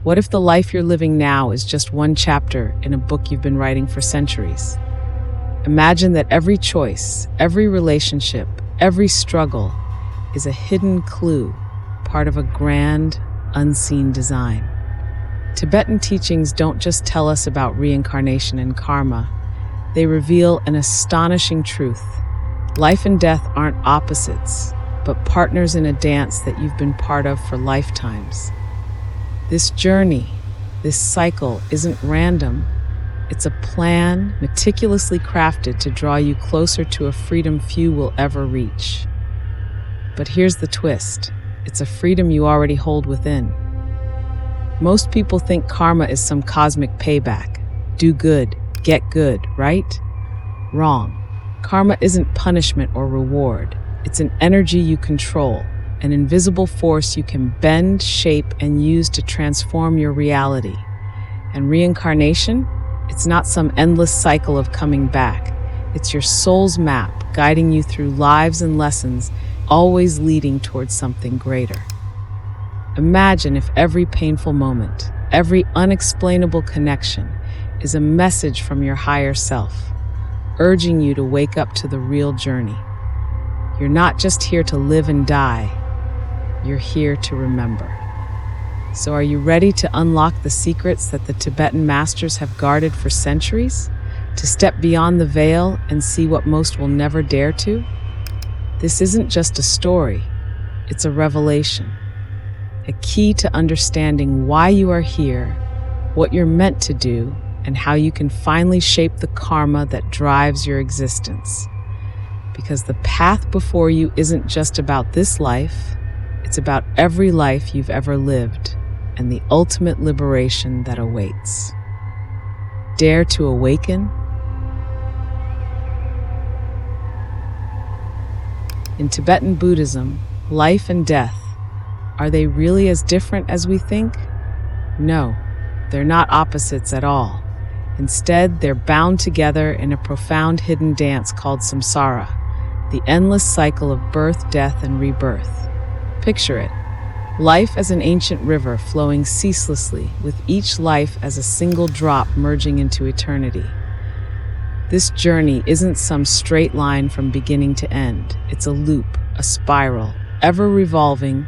What if the life you're living now is just one chapter in a book you've been writing for centuries? Imagine that every choice, every relationship, every struggle is a hidden clue, part of a grand, unseen design. Tibetan teachings don't just tell us about reincarnation and karma, they reveal an astonishing truth. Life and death aren't opposites, but partners in a dance that you've been part of for lifetimes. This journey, this cycle, isn't random. It's a plan meticulously crafted to draw you closer to a freedom few will ever reach. But here's the twist. It's a freedom you already hold within. Most people think karma is some cosmic payback. Do good, get good, right? Wrong. Karma isn't punishment or reward. It's an energy you control, an invisible force you can bend, shape, and use to transform your reality. And reincarnation? It's not some endless cycle of coming back. It's your soul's map, guiding you through lives and lessons, always leading towards something greater. Imagine if every painful moment, every unexplainable connection, is a message from your higher self, urging you to wake up to the real journey. You're not just here to live and die, you're here to remember. So are you ready to unlock the secrets that the Tibetan masters have guarded for centuries? To step beyond the veil and see what most will never dare to? This isn't just a story, it's a revelation. A key to understanding why you are here, what you're meant to do, and how you can finally shape the karma that drives your existence. Because the path before you isn't just about this life, it's about every life you've ever lived and the ultimate liberation that awaits. Dare to awaken? In Tibetan Buddhism, life and death, are they really as different as we think? No, they're not opposites at all. Instead, they're bound together in a profound hidden dance called samsara, the endless cycle of birth, death, and rebirth. Picture it. Life as an ancient river flowing ceaselessly, with each life as a single drop merging into eternity. This journey isn't some straight line from beginning to end. It's a loop, a spiral, ever revolving,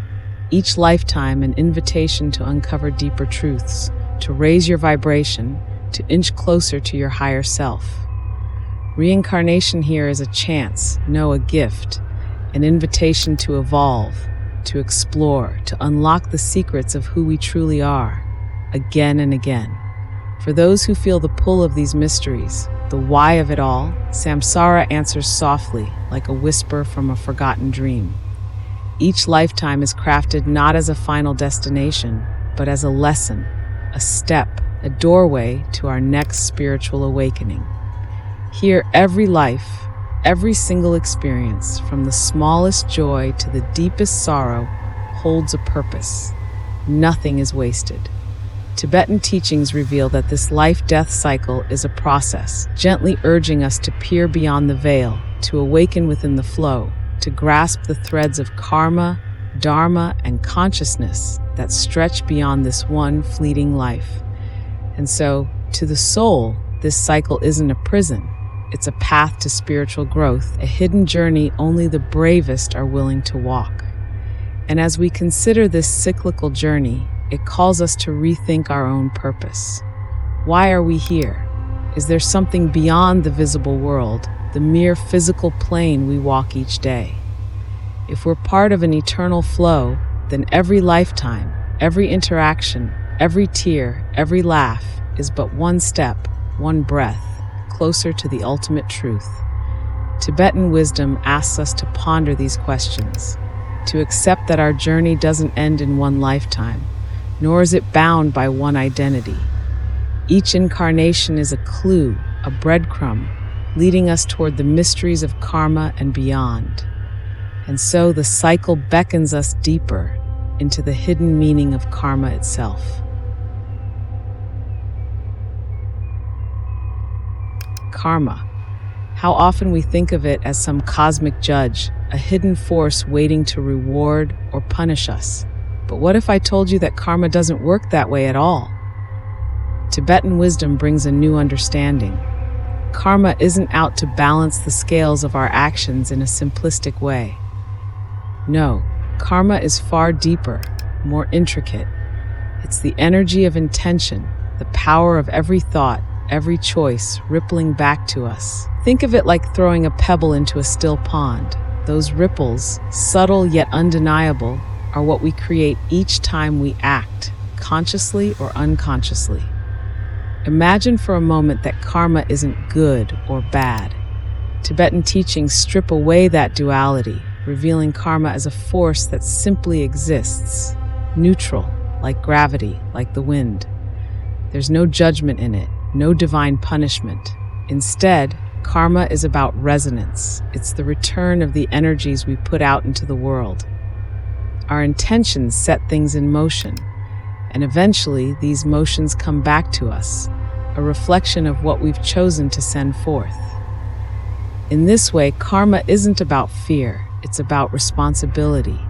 each lifetime an invitation to uncover deeper truths, to raise your vibration, to inch closer to your higher self. Reincarnation here is a chance, no, a gift, an invitation to evolve, to explore, to unlock the secrets of who we truly are, again and again. For those who feel the pull of these mysteries, the why of it all, samsara answers softly, like a whisper from a forgotten dream. Each lifetime is crafted not as a final destination, but as a lesson, a step, a doorway to our next spiritual awakening. Here, every life, every single experience, from the smallest joy to the deepest sorrow, holds a purpose. Nothing is wasted. Tibetan teachings reveal that this life-death cycle is a process, gently urging us to peer beyond the veil, to awaken within the flow, to grasp the threads of karma, dharma, and consciousness that stretch beyond this one fleeting life. And so, to the soul, this cycle isn't a prison. It's a path to spiritual growth, a hidden journey only the bravest are willing to walk. And as we consider this cyclical journey, it calls us to rethink our own purpose. Why are we here? Is there something beyond the visible world, the mere physical plane we walk each day? If we're part of an eternal flow, then every lifetime, every interaction, every tear, every laugh is but one step, one breath, closer to the ultimate truth. Tibetan wisdom asks us to ponder these questions, to accept that our journey doesn't end in one lifetime, nor is it bound by one identity. Each incarnation is a clue, a breadcrumb, leading us toward the mysteries of karma and beyond. And so the cycle beckons us deeper into the hidden meaning of karma itself. Karma. How often we think of it as some cosmic judge, a hidden force waiting to reward or punish us. But what if I told you that karma doesn't work that way at all? Tibetan wisdom brings a new understanding. Karma isn't out to balance the scales of our actions in a simplistic way. No, karma is far deeper, more intricate. It's the energy of intention, the power of every thought, every choice rippling back to us. Think of it like throwing a pebble into a still pond. Those ripples, subtle yet undeniable, are what we create each time we act, consciously or unconsciously. Imagine for a moment that karma isn't good or bad. Tibetan teachings strip away that duality, revealing karma as a force that simply exists, neutral, like gravity, like the wind. There's no judgment in it, no divine punishment. Instead, karma is about resonance. It's the return of the energies we put out into the world. Our intentions set things in motion, and eventually these motions come back to us, a reflection of what we've chosen to send forth. In this way, karma isn't about fear, it's about responsibility,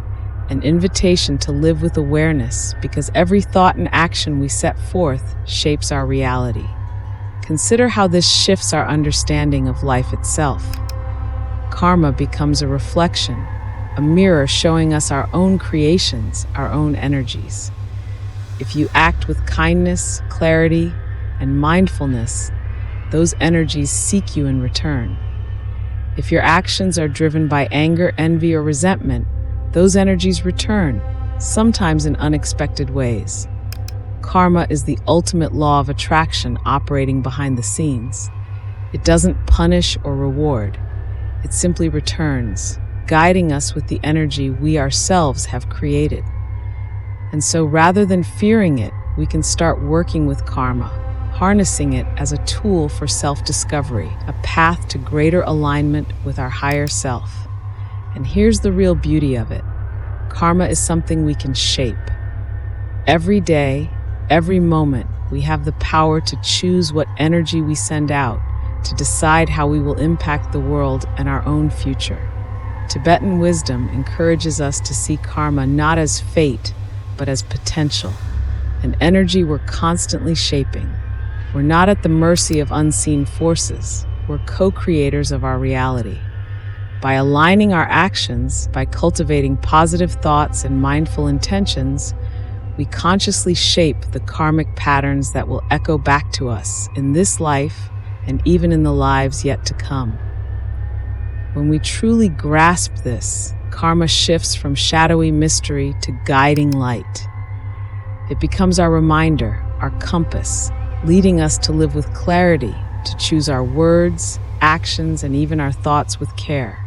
an invitation to live with awareness, because every thought and action we set forth shapes our reality. Consider how this shifts our understanding of life itself. Karma becomes a reflection, a mirror showing us our own creations, our own energies. If you act with kindness, clarity, and mindfulness, those energies seek you in return. If your actions are driven by anger, envy, or resentment, those energies return, sometimes in unexpected ways. Karma is the ultimate law of attraction operating behind the scenes. It doesn't punish or reward. It simply returns, guiding us with the energy we ourselves have created. And so rather than fearing it, we can start working with karma, harnessing it as a tool for self-discovery, a path to greater alignment with our higher self. And here's the real beauty of it. Karma is something we can shape. Every day, every moment, we have the power to choose what energy we send out, to decide how we will impact the world and our own future. Tibetan wisdom encourages us to see karma not as fate, but as potential, an energy we're constantly shaping. We're not at the mercy of unseen forces. We're co-creators of our reality. By aligning our actions, by cultivating positive thoughts and mindful intentions, we consciously shape the karmic patterns that will echo back to us in this life and even in the lives yet to come. When we truly grasp this, karma shifts from shadowy mystery to guiding light. It becomes our reminder, our compass, leading us to live with clarity, to choose our words, actions, and even our thoughts with care.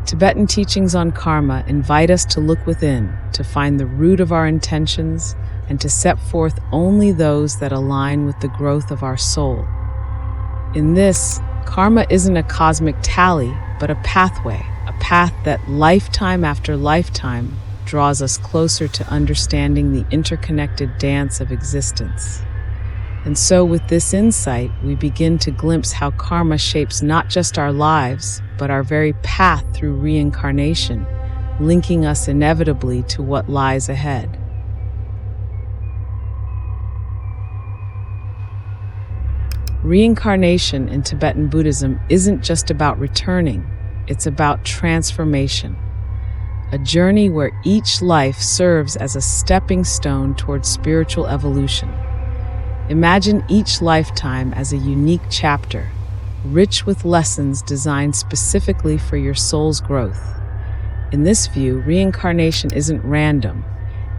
Tibetan teachings on karma invite us to look within, to find the root of our intentions, and to set forth only those that align with the growth of our soul. In this, karma isn't a cosmic tally, but a pathway, a path that lifetime after lifetime draws us closer to understanding the interconnected dance of existence. And so with this insight, we begin to glimpse how karma shapes not just our lives, but our very path through reincarnation, linking us inevitably to what lies ahead. Reincarnation in Tibetan Buddhism isn't just about returning, it's about transformation. A journey where each life serves as a stepping stone towards spiritual evolution. Imagine each lifetime as a unique chapter, rich with lessons designed specifically for your soul's growth. In this view, reincarnation isn't random.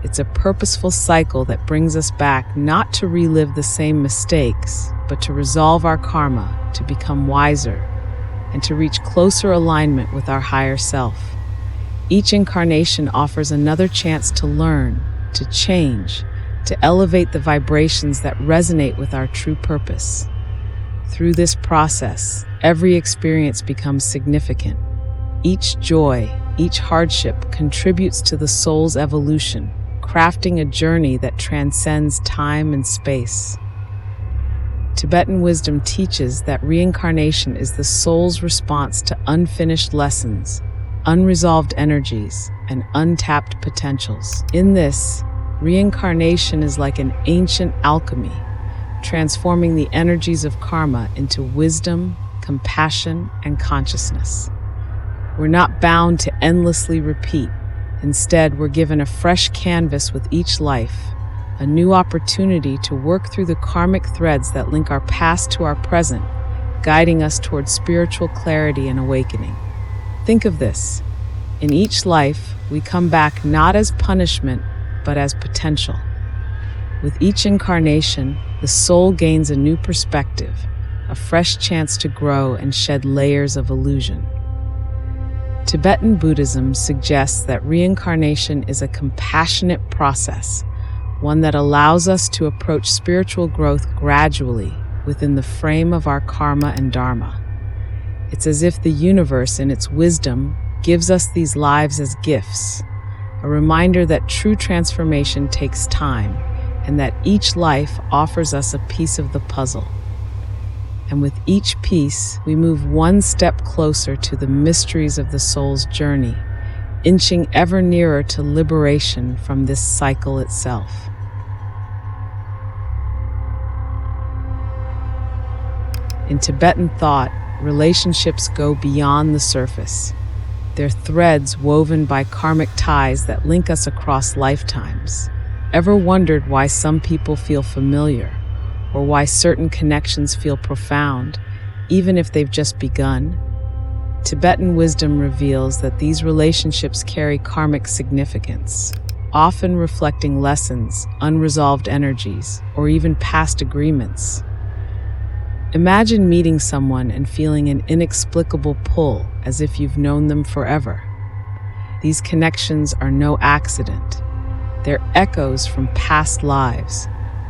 It's a purposeful cycle that brings us back not to relive the same mistakes, but to resolve our karma, to become wiser, and to reach closer alignment with our higher self. Each incarnation offers another chance to learn, to change, to elevate the vibrations that resonate with our true purpose. Through this process, every experience becomes significant. Each joy, each hardship contributes to the soul's evolution, crafting a journey that transcends time and space. Tibetan wisdom teaches that reincarnation is the soul's response to unfinished lessons, unresolved energies, and untapped potentials. In this, reincarnation is like an ancient alchemy, transforming the energies of karma into wisdom, compassion, and consciousness. We're not bound to endlessly repeat. Instead, we're given a fresh canvas with each life, a new opportunity to work through the karmic threads that link our past to our present, guiding us towards spiritual clarity and awakening. Think of this. In each life, we come back not as punishment, but as potential. With each incarnation, the soul gains a new perspective, a fresh chance to grow and shed layers of illusion. Tibetan Buddhism suggests that reincarnation is a compassionate process, one that allows us to approach spiritual growth gradually within the frame of our karma and dharma. It's as if the universe, in its wisdom, gives us these lives as gifts, a reminder that true transformation takes time and that each life offers us a piece of the puzzle. And with each piece, we move one step closer to the mysteries of the soul's journey, inching ever nearer to liberation from this cycle itself. In Tibetan thought, relationships go beyond the surface. They're threads woven by karmic ties that link us across lifetimes. Ever wondered why some people feel familiar, or why certain connections feel profound, even if they've just begun? Tibetan wisdom reveals that these relationships carry karmic significance, often reflecting lessons, unresolved energies, or even past agreements. Imagine meeting someone and feeling an inexplicable pull, as if you've known them forever. These connections are no accident. They're echoes from past lives,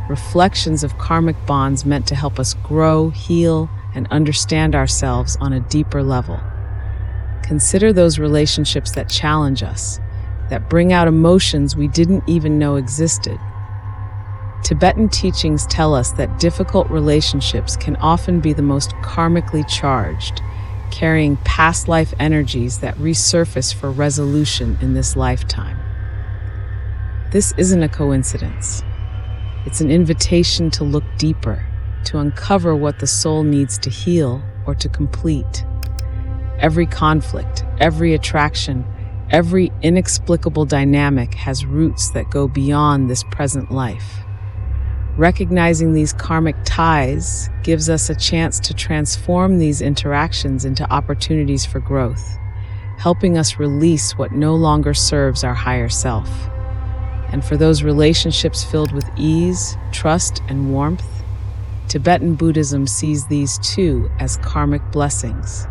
reflections of karmic bonds meant to help us grow, heal, and understand ourselves on a deeper level. Consider those relationships that challenge us, that bring out emotions we didn't even know existed. Tibetan teachings tell us that difficult relationships can often be the most karmically charged, carrying past life energies that resurface for resolution in this lifetime. This isn't a coincidence. It's an invitation to look deeper, to uncover what the soul needs to heal or to complete. Every conflict, every attraction, every inexplicable dynamic has roots that go beyond this present life. Recognizing these karmic ties gives us a chance to transform these interactions into opportunities for growth, helping us release what no longer serves our higher self. And for those relationships filled with ease, trust, and warmth, Tibetan Buddhism sees these too as karmic blessings,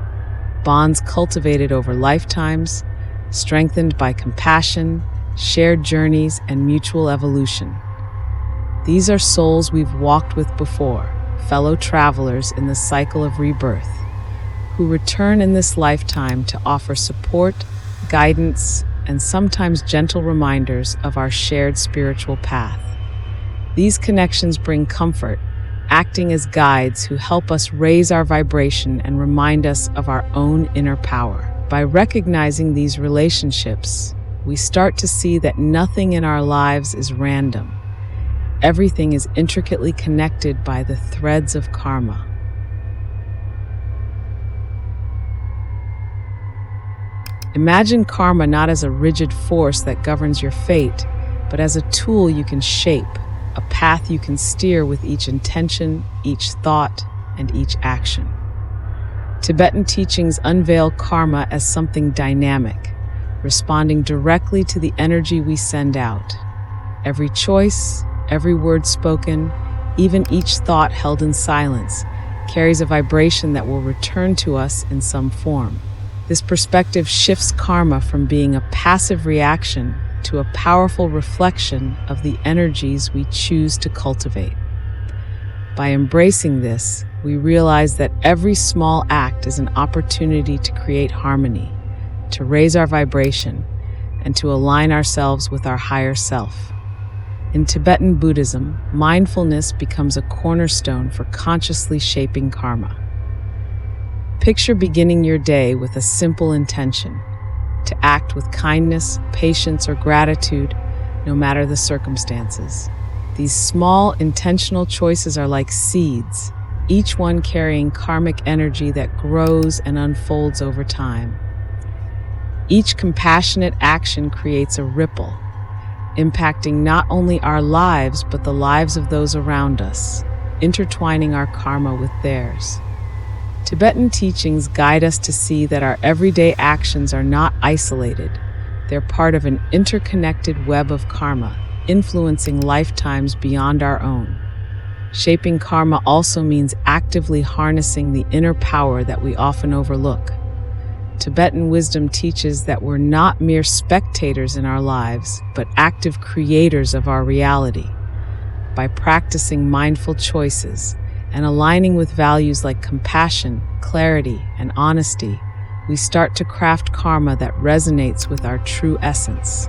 bonds cultivated over lifetimes, strengthened by compassion, shared journeys, and mutual evolution. These are souls we've walked with before, fellow travelers in the cycle of rebirth, who return in this lifetime to offer support, guidance, and sometimes gentle reminders of our shared spiritual path. These connections bring comfort, acting as guides who help us raise our vibration and remind us of our own inner power. By recognizing these relationships, we start to see that nothing in our lives is random. Everything is intricately connected by the threads of karma. Imagine karma not as a rigid force that governs your fate, but as a tool you can shape, a path you can steer with each intention, each thought, and each action. Tibetan teachings unveil karma as something dynamic, responding directly to the energy we send out. Every choice, every word spoken, even each thought held in silence, carries a vibration that will return to us in some form. This perspective shifts karma from being a passive reaction to a powerful reflection of the energies we choose to cultivate. By embracing this, we realize that every small act is an opportunity to create harmony, to raise our vibration, and to align ourselves with our higher self. In Tibetan Buddhism, mindfulness becomes a cornerstone for consciously shaping karma. Picture beginning your day with a simple intention. to act with kindness, patience, or gratitude, no matter the circumstances. These small, intentional choices are like seeds, each one carrying karmic energy that grows and unfolds over time. Each compassionate action creates a ripple, impacting not only our lives but the lives of those around us, intertwining our karma with theirs. Tibetan teachings guide us to see that our everyday actions are not isolated. They're part of an interconnected web of karma, influencing lifetimes beyond our own. Shaping karma also means actively harnessing the inner power that we often overlook. Tibetan wisdom teaches that we're not mere spectators in our lives, but active creators of our reality. By practicing mindful choices and aligning with values like compassion, clarity, and honesty, we start to craft karma that resonates with our true essence.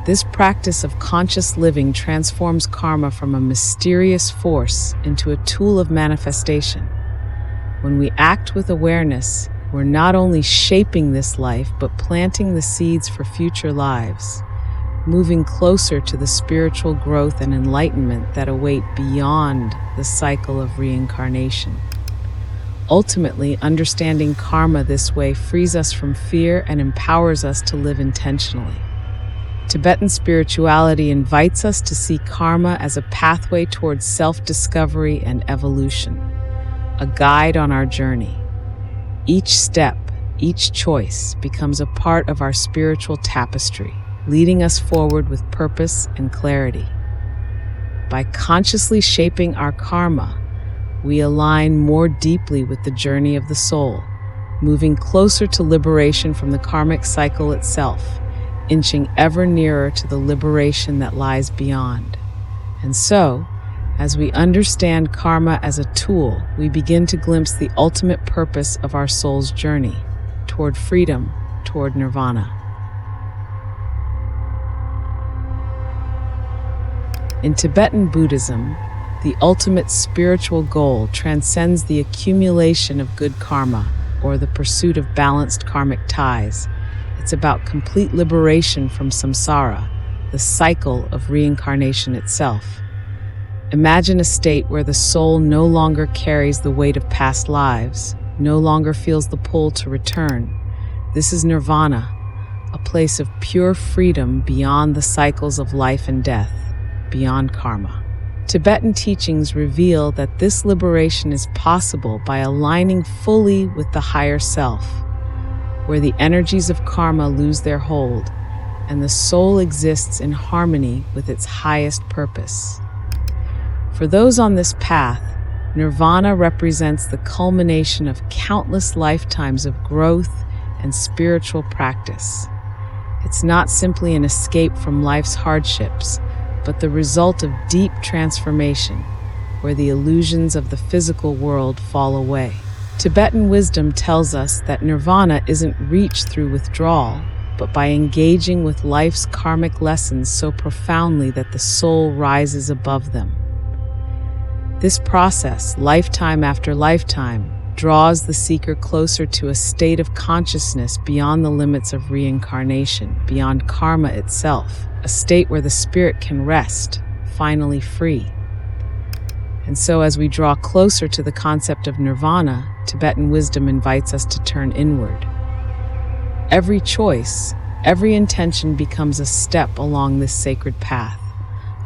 This practice of conscious living transforms karma from a mysterious force into a tool of manifestation. When we act with awareness, we're not only shaping this life, but planting the seeds for future lives, moving closer to the spiritual growth and enlightenment that await beyond the cycle of reincarnation. Ultimately, understanding karma this way frees us from fear and empowers us to live intentionally. Tibetan spirituality invites us to see karma as a pathway towards self-discovery and evolution, a guide on our journey. Each step, each choice becomes a part of our spiritual tapestry, leading us forward with purpose and clarity. By consciously shaping our karma, we align more deeply with the journey of the soul, moving closer to liberation from the karmic cycle itself, inching ever nearer to the liberation that lies beyond. And so, as we understand karma as a tool, we begin to glimpse the ultimate purpose of our soul's journey, toward freedom, toward nirvana. In Tibetan Buddhism, the ultimate spiritual goal transcends the accumulation of good karma or the pursuit of balanced karmic ties. It's about complete liberation from samsara, the cycle of reincarnation itself. Imagine a state where the soul no longer carries the weight of past lives, no longer feels the pull to return. This is nirvana, a place of pure freedom beyond the cycles of life and death, beyond karma. Tibetan teachings reveal that this liberation is possible by aligning fully with the higher self, where the energies of karma lose their hold and the soul exists in harmony with its highest purpose. For those on this path, nirvana represents the culmination of countless lifetimes of growth and spiritual practice. It's not simply an escape from life's hardships, but the result of deep transformation, where the illusions of the physical world fall away. Tibetan wisdom tells us that nirvana isn't reached through withdrawal, but by engaging with life's karmic lessons so profoundly that the soul rises above them. This process, lifetime after lifetime, draws the seeker closer to a state of consciousness beyond the limits of reincarnation, beyond karma itself, a state where the spirit can rest, finally free. And so as we draw closer to the concept of nirvana, Tibetan wisdom invites us to turn inward. Every choice, every intention becomes a step along this sacred path,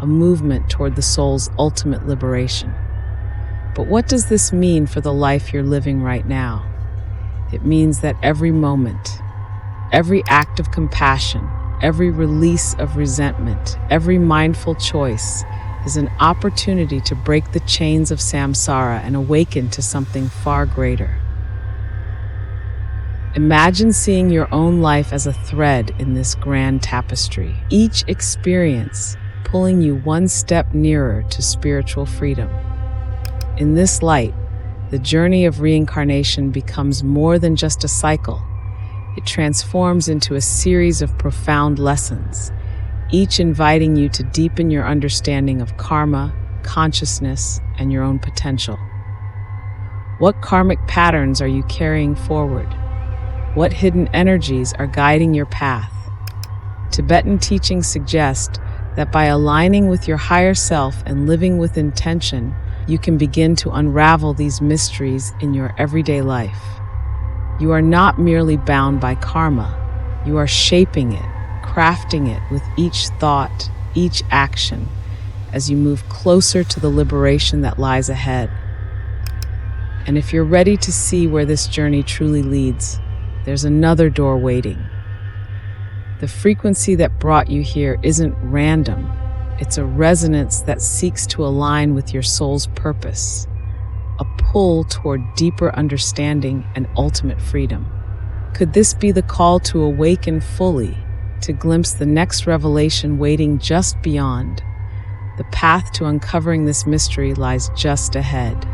a movement toward the soul's ultimate liberation. But what does this mean for the life you're living right now? It means that every moment, every act of compassion, every release of resentment, every mindful choice is an opportunity to break the chains of samsara and awaken to something far greater. Imagine seeing your own life as a thread in this grand tapestry, each experience pulling you one step nearer to spiritual freedom. In this light, the journey of reincarnation becomes more than just a cycle. It transforms into a series of profound lessons, each inviting you to deepen your understanding of karma, consciousness, and your own potential. What karmic patterns are you carrying forward? What hidden energies are guiding your path? Tibetan teachings suggest that by aligning with your higher self and living with intention, you can begin to unravel these mysteries in your everyday life. You are not merely bound by karma, you are shaping it, crafting it with each thought, each action, as you move closer to the liberation that lies ahead. And if you're ready to see where this journey truly leads, there's another door waiting. The frequency that brought you here isn't random. It's a resonance that seeks to align with your soul's purpose, a pull toward deeper understanding and ultimate freedom. Could this be the call to awaken fully, to glimpse the next revelation waiting just beyond? The path to uncovering this mystery lies just ahead.